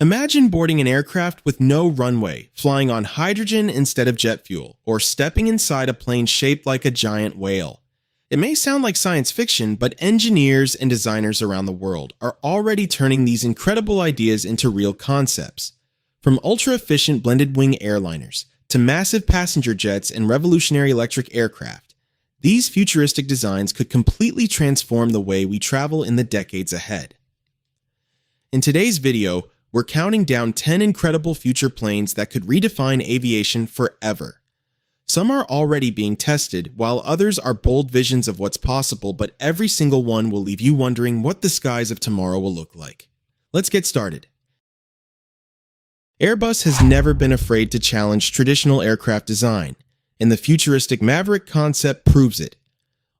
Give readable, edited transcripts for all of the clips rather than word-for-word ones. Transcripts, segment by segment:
Imagine boarding an aircraft with no runway, flying on hydrogen instead of jet fuel, or stepping inside a plane shaped like a giant whale. It may sound like science fiction, but engineers and designers around the world are already turning these incredible ideas into real concepts. From ultra-efficient blended-wing airliners to massive passenger jets and revolutionary electric aircraft, these futuristic designs could completely transform the way we travel in the decades ahead. In today's video, we're counting down 10 incredible future planes that could redefine aviation forever. Some are already being tested, while others are bold visions of what's possible, but every single one will leave you wondering what the skies of tomorrow will look like. Let's get started. Airbus has never been afraid to challenge traditional aircraft design, and the futuristic Maverick concept proves it.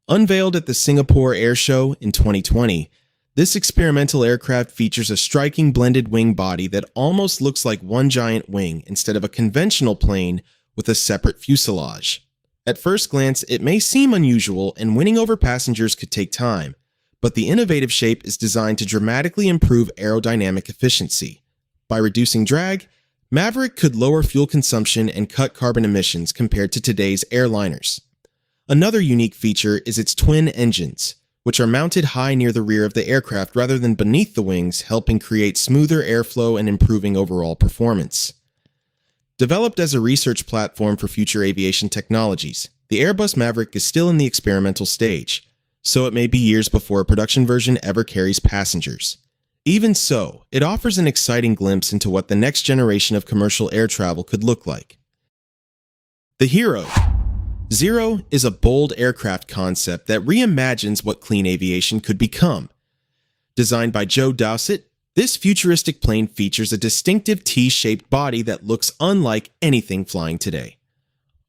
Unveiled at the Singapore Air Show in 2020, this experimental aircraft features a striking blended wing body that almost looks like one giant wing instead of a conventional plane with a separate fuselage. At first glance, it may seem unusual and winning over passengers could take time, but the innovative shape is designed to dramatically improve aerodynamic efficiency. By reducing drag, Maverick could lower fuel consumption and cut carbon emissions compared to today's airliners. Another unique feature is its twin engines, which are mounted high near the rear of the aircraft rather than beneath the wings, helping create smoother airflow and improving overall performance. Developed as a research platform for future aviation technologies, the Airbus Maverick is still in the experimental stage, so it may be years before a production version ever carries passengers. Even so, it offers an exciting glimpse into what the next generation of commercial air travel could look like. The Hero Zero is a bold aircraft concept that reimagines what clean aviation could become. Designed by Joe Dowsett, this futuristic plane features a distinctive T-shaped body that looks unlike anything flying today.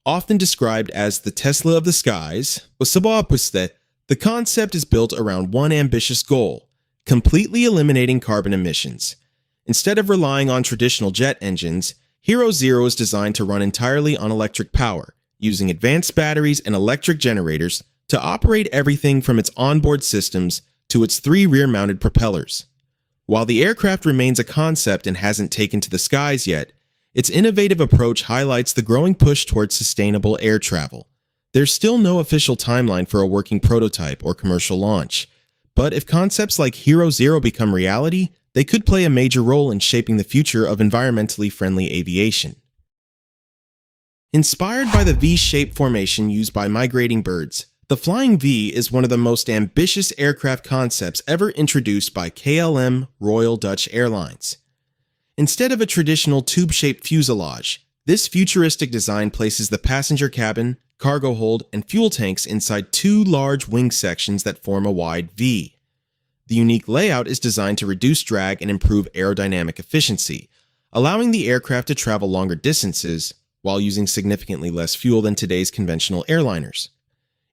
Often described as the Tesla of the skies, the concept is built around one ambitious goal: completely eliminating carbon emissions. Instead of relying on traditional jet engines, Hero Zero is designed to run entirely on electric power, using advanced batteries and electric generators to operate everything from its onboard systems to its 3 rear-mounted propellers. While the aircraft remains a concept and hasn't taken to the skies yet, its innovative approach highlights the growing push towards sustainable air travel. There's still no official timeline for a working prototype or commercial launch, but if concepts like Hero Zero become reality, they could play a major role in shaping the future of environmentally friendly aviation. Inspired by the V-shaped formation used by migrating birds, the Flying V is one of the most ambitious aircraft concepts ever introduced by KLM Royal Dutch Airlines. Instead of a traditional tube-shaped fuselage, this futuristic design places the passenger cabin, cargo hold, and fuel tanks inside 2 large wing sections that form a wide V. The unique layout is designed to reduce drag and improve aerodynamic efficiency, allowing the aircraft to travel longer distances while using significantly less fuel than today's conventional airliners.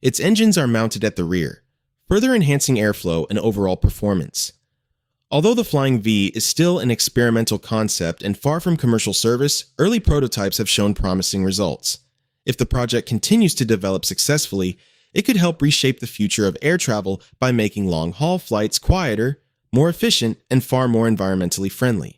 Its engines are mounted at the rear, further enhancing airflow and overall performance. Although the Flying V is still an experimental concept and far from commercial service, early prototypes have shown promising results. If the project continues to develop successfully, it could help reshape the future of air travel by making long-haul flights quieter, more efficient, and far more environmentally friendly.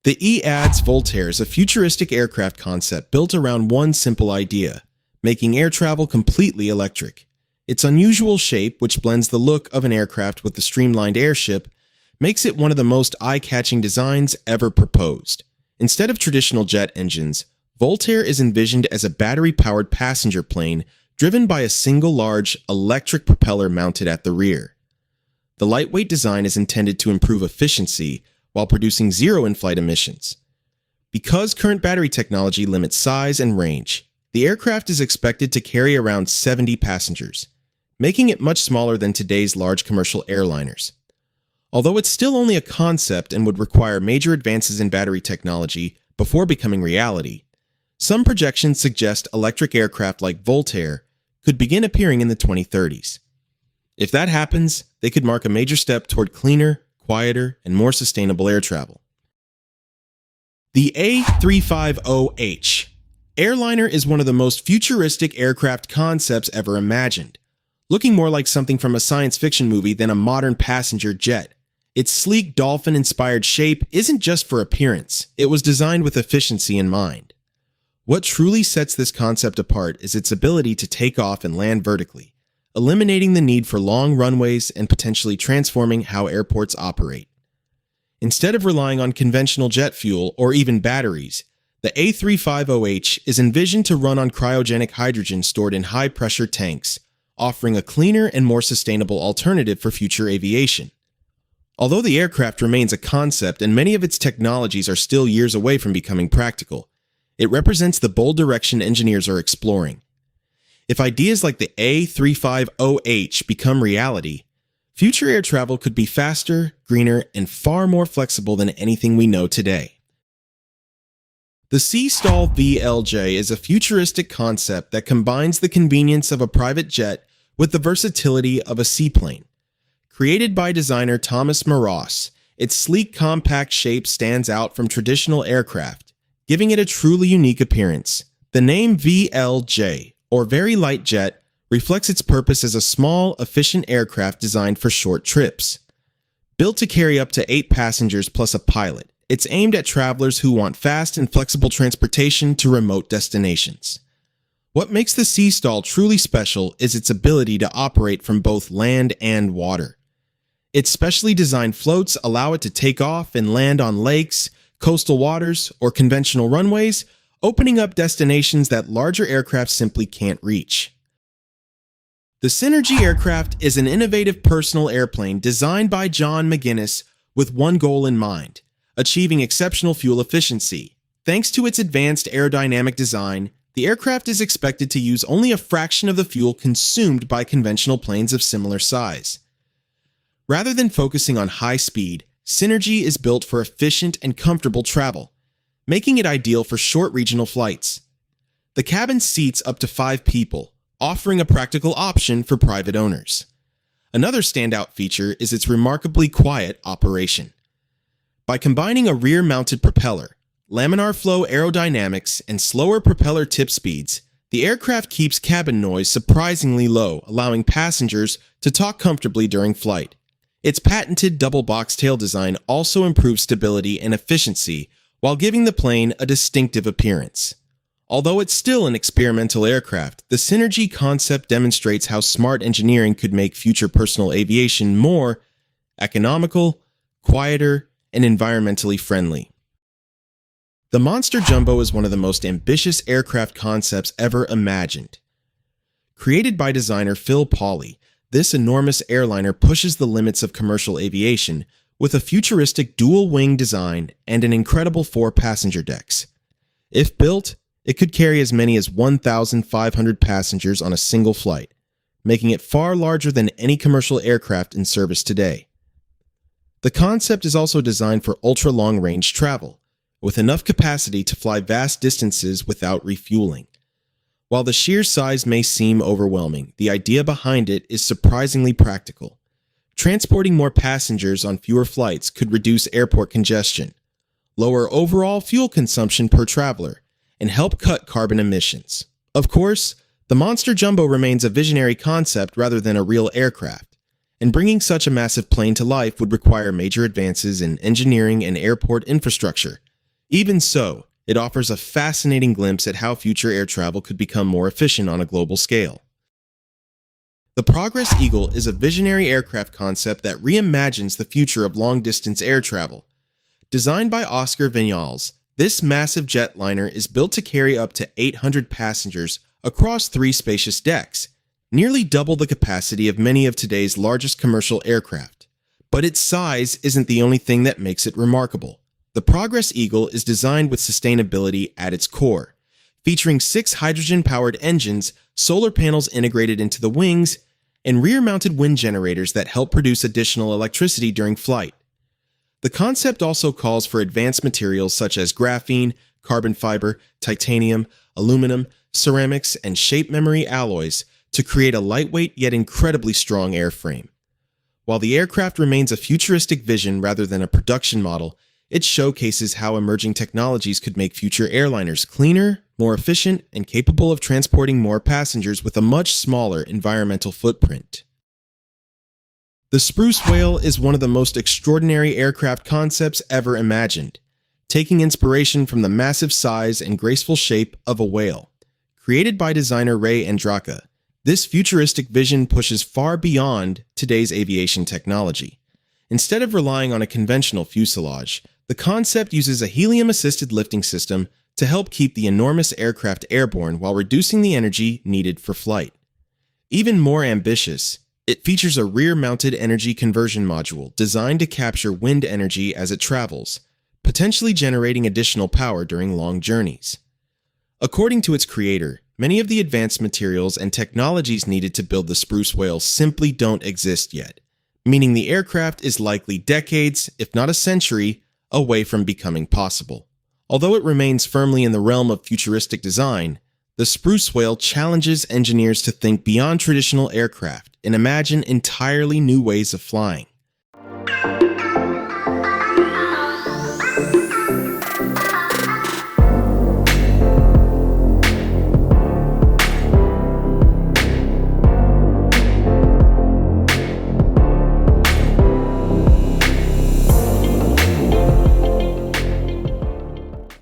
The EADS Voltair is a futuristic aircraft concept built around one simple idea: making air travel completely electric. Its unusual shape, which blends the look of an aircraft with the streamlined airship, makes it one of the most eye-catching designs ever proposed. Instead of traditional jet engines, Voltair is envisioned as a battery-powered passenger plane driven by a single large electric propeller mounted at the rear. The lightweight design is intended to improve efficiency while producing zero in-flight emissions. Because current battery technology limits size and range, the aircraft is expected to carry around 70 passengers, making it much smaller than today's large commercial airliners. Although it's still only a concept and would require major advances in battery technology before becoming reality, some projections suggest electric aircraft like Voltair could begin appearing in the 2030s. If that happens, they could mark a major step toward cleaner, quieter, and more sustainable air travel. The A350H airliner is one of the most futuristic aircraft concepts ever imagined, looking more like something from a science fiction movie than a modern passenger jet. Its sleek dolphin-inspired shape isn't just for appearance, it was designed with efficiency in mind. What truly sets this concept apart is its ability to take off and land vertically, eliminating the need for long runways and potentially transforming how airports operate. Instead of relying on conventional jet fuel or even batteries, the A350H is envisioned to run on cryogenic hydrogen stored in high-pressure tanks, offering a cleaner and more sustainable alternative for future aviation. Although the aircraft remains a concept and many of its technologies are still years away from becoming practical, it represents the bold direction engineers are exploring. If ideas like the A350H become reality, future air travel could be faster, greener, and far more flexible than anything we know today. The Sea Stall VLJ is a futuristic concept that combines the convenience of a private jet with the versatility of a seaplane. Created by designer Thomas Maross, its sleek, compact shape stands out from traditional aircraft, giving it a truly unique appearance. The name VLJ, or Very Light Jet, reflects its purpose as a small, efficient aircraft designed for short trips. Built to carry up to 8 passengers plus a pilot, it's aimed at travelers who want fast and flexible transportation to remote destinations. What makes the Sea Stall truly special is its ability to operate from both land and water. Its specially designed floats allow it to take off and land on lakes, coastal waters, or conventional runways, opening up destinations that larger aircraft simply can't reach. The Synergy aircraft is an innovative personal airplane designed by John McGuinness with one goal in mind: achieving exceptional fuel efficiency. Thanks to its advanced aerodynamic design, the aircraft is expected to use only a fraction of the fuel consumed by conventional planes of similar size. Rather than focusing on high speed, Synergy is built for efficient and comfortable travel, making it ideal for short regional flights. The cabin seats up to 5 people, offering a practical option for private owners. Another standout feature is its remarkably quiet operation. By combining a rear-mounted propeller, laminar flow aerodynamics, and slower propeller tip speeds, the aircraft keeps cabin noise surprisingly low, allowing passengers to talk comfortably during flight. Its patented double-box tail design also improves stability and efficiency while giving the plane a distinctive appearance. Although it's still an experimental aircraft, the Synergy concept demonstrates how smart engineering could make future personal aviation more economical, quieter, and environmentally friendly. The Monster Jumbo is one of the most ambitious aircraft concepts ever imagined. Created by designer Phil Pauley, this enormous airliner pushes the limits of commercial aviation with a futuristic dual-wing design and an incredible 4 passenger decks. If built, it could carry as many as 1,500 passengers on a single flight, making it far larger than any commercial aircraft in service today. The concept is also designed for ultra-long-range travel, with enough capacity to fly vast distances without refueling. While the sheer size may seem overwhelming, the idea behind it is surprisingly practical. Transporting more passengers on fewer flights could reduce airport congestion, lower overall fuel consumption per traveler, and help cut carbon emissions. Of course, the Monster Jumbo remains a visionary concept rather than a real aircraft, and bringing such a massive plane to life would require major advances in engineering and airport infrastructure. Even so, it offers a fascinating glimpse at how future air travel could become more efficient on a global scale. The Progress Eagle is a visionary aircraft concept that reimagines the future of long-distance air travel. Designed by Oscar Viñals, this massive jetliner is built to carry up to 800 passengers across 3 spacious decks, nearly double the capacity of many of today's largest commercial aircraft. But its size isn't the only thing that makes it remarkable. The Progress Eagle is designed with sustainability at its core, featuring 6 hydrogen-powered engines, solar panels integrated into the wings, and rear-mounted wind generators that help produce additional electricity during flight. The concept also calls for advanced materials such as graphene, carbon fiber, titanium, aluminum, ceramics, and shape memory alloys to create a lightweight yet incredibly strong airframe. While the aircraft remains a futuristic vision rather than a production model, it showcases how emerging technologies could make future airliners cleaner, more efficient, and capable of transporting more passengers with a much smaller environmental footprint. The Spruce Whale is one of the most extraordinary aircraft concepts ever imagined, taking inspiration from the massive size and graceful shape of a whale. Created by designer Ray Andraka, this futuristic vision pushes far beyond today's aviation technology. Instead of relying on a conventional fuselage, the concept uses a helium-assisted lifting system to help keep the enormous aircraft airborne while reducing the energy needed for flight. Even more ambitious, it features a rear-mounted energy conversion module designed to capture wind energy as it travels, potentially generating additional power during long journeys. According to its creator, many of the advanced materials and technologies needed to build the Spruce Whale simply don't exist yet, meaning the aircraft is likely decades, if not a century, away from becoming possible. Although it remains firmly in the realm of futuristic design, the Spruce Whale challenges engineers to think beyond traditional aircraft and imagine entirely new ways of flying.